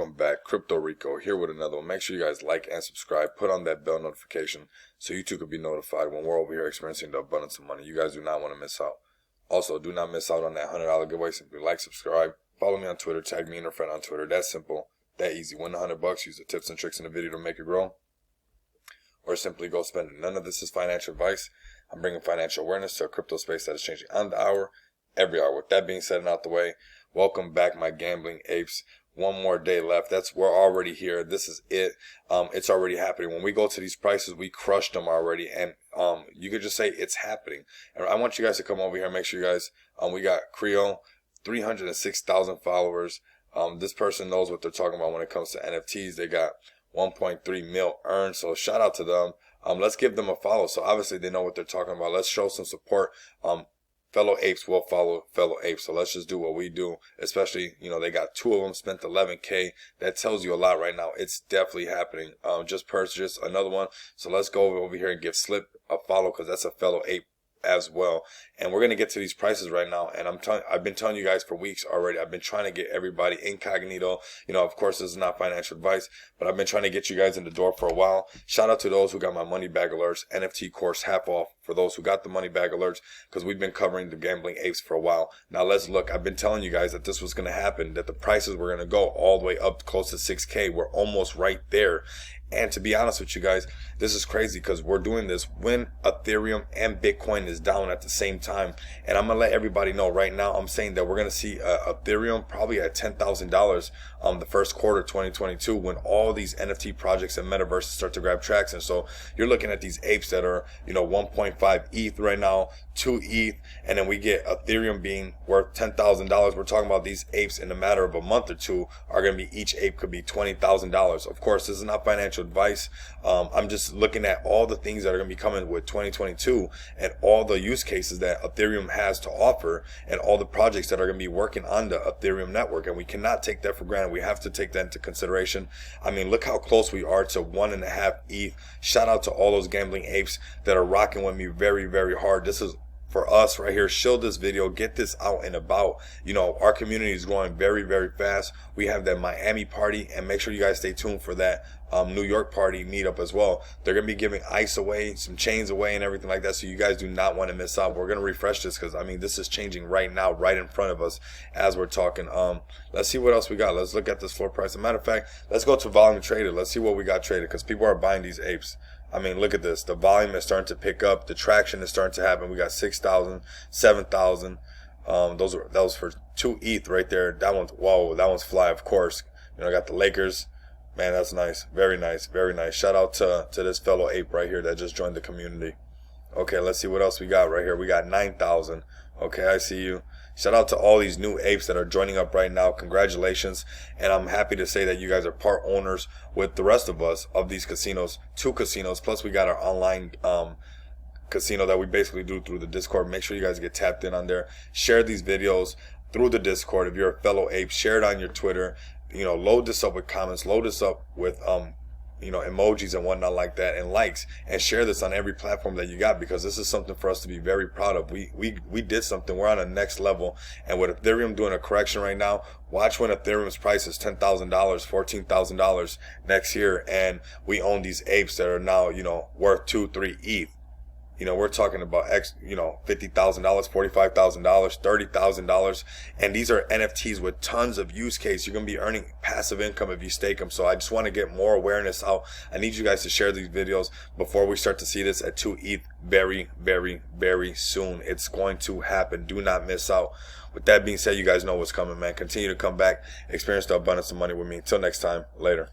Welcome back, Crypto Rico here with another one. Make sure you guys like and subscribe, put on that bell notification so you too could be notified when we're over here experiencing the abundance of money. You guys do not want to miss out. Also, do not miss out on that $100 giveaway. Simply like, subscribe, follow me on Twitter, tag me and a friend on Twitter. That simple, that easy. Win $100, use the tips and tricks in the video to make it grow, or simply go spend it. None of this is financial advice. I'm bringing financial awareness to a crypto space that is changing on the hour, every hour. With that being said and out the way, welcome back, my gambling apes. One more day left. We're already here. This is it. It's already happening. When we go to these prices, we crushed them already, and you could just say it's happening. And I want you guys to come over here. Make sure you guys. We got Creole, 306,000 followers. This person knows what they're talking about when it comes to NFTs. They got 1.3 mil earned. So shout out to them. Let's give them a follow. So obviously they know what they're talking about. Let's show some support. Fellow apes will follow fellow apes. So let's just do what we do, especially, they got 2 of them spent 11K. That tells you a lot right now. It's definitely happening. Just purchased another one. So let's go over here and give Slip a follow, because that's a fellow ape as well. And we're going to get to these prices right now. And I've been telling you guys for weeks already. I've been trying to get everybody incognito. Of course, this is not financial advice, but I've been trying to get you guys in the door for a while. Shout out to those who got my money bag alerts, NFT course half off for those who got the money bag alerts, because we've been covering the gambling apes for a while. Now let's look. I've been telling you guys that this was going to happen, that the prices were going to go all the way up close to 6K. We're almost right there. And to be honest with you guys, this is crazy, because we're doing this when Ethereum and Bitcoin is down at the same time. And I'm going to let everybody know right now, I'm saying that we're going to see Ethereum probably at $10,000 the first quarter 2022, when all these NFT projects and metaverses start to grab traction. So you're looking at these apes that are, 1.5 ETH right now, 2 ETH, and then we get Ethereum being worth $10,000. We're talking about these apes in a matter of a month or two are going to be, each ape could be $20,000. Of course, this is not financial advice. I'm just looking at all the things that are going to be coming with 2022 and all the use cases that Ethereum has to offer and all the projects that are going to be working on the Ethereum network. And we cannot take that for granted. We have to take that into consideration. I mean, look how close we are to 1.5 ETH. Shout out to all those gambling apes that are rocking with me very, very hard. This is for us right here. Share this video, get this out and about. Our community is growing very, very fast. We have that Miami party, and make sure you guys stay tuned for that New York party meetup as well. They're going to be giving ice away, some chains away and everything like that. So you guys do not want to miss out. We're going to refresh this, because this is changing right now, right in front of us as we're talking. Let's see what else we got. Let's look at this floor price. As a matter of fact, let's go to volume traded. Let's see what we got traded, because people are buying these apes. Look at this. The volume is starting to pick up. The traction is starting to happen. We got 6,000, 7,000. That was for 2 ETH right there. That one's, whoa, that one's fly, of course. I got the Lakers. Man, that's nice. Very nice. Very nice. Shout out to this fellow ape right here that just joined the community. Okay, let's see what else we got right here. We got 9,000. Okay, I see you. Shout out to all these new apes that are joining up right now. Congratulations. And I'm happy to say that you guys are part owners with the rest of us of these casinos, 2 casinos. Plus we got our online casino that we basically do through the Discord. Make sure you guys get tapped in on there. Share these videos through the Discord. If you're a fellow ape, share it on your Twitter. Load this up with comments, load this up with emojis and whatnot like that, and likes, and share this on every platform that you got, because this is something for us to be very proud of. We did something. We're on a next level. And with Ethereum doing a correction right now, watch when Ethereum's price is $10,000, $14,000 next year, and we own these apes that are now worth 2, 3 ETH. We're talking about $50,000, $45,000, $30,000, and these are NFTs with tons of use case. You're going to be earning passive income if you stake them. So I just want to get more awareness out. I need you guys to share these videos before we start to see this at 2 ETH very, very, very soon. It's going to happen. Do not miss out. With that being said, you guys know what's coming, man. Continue to come back, experience the abundance of money with me. Until next time, later.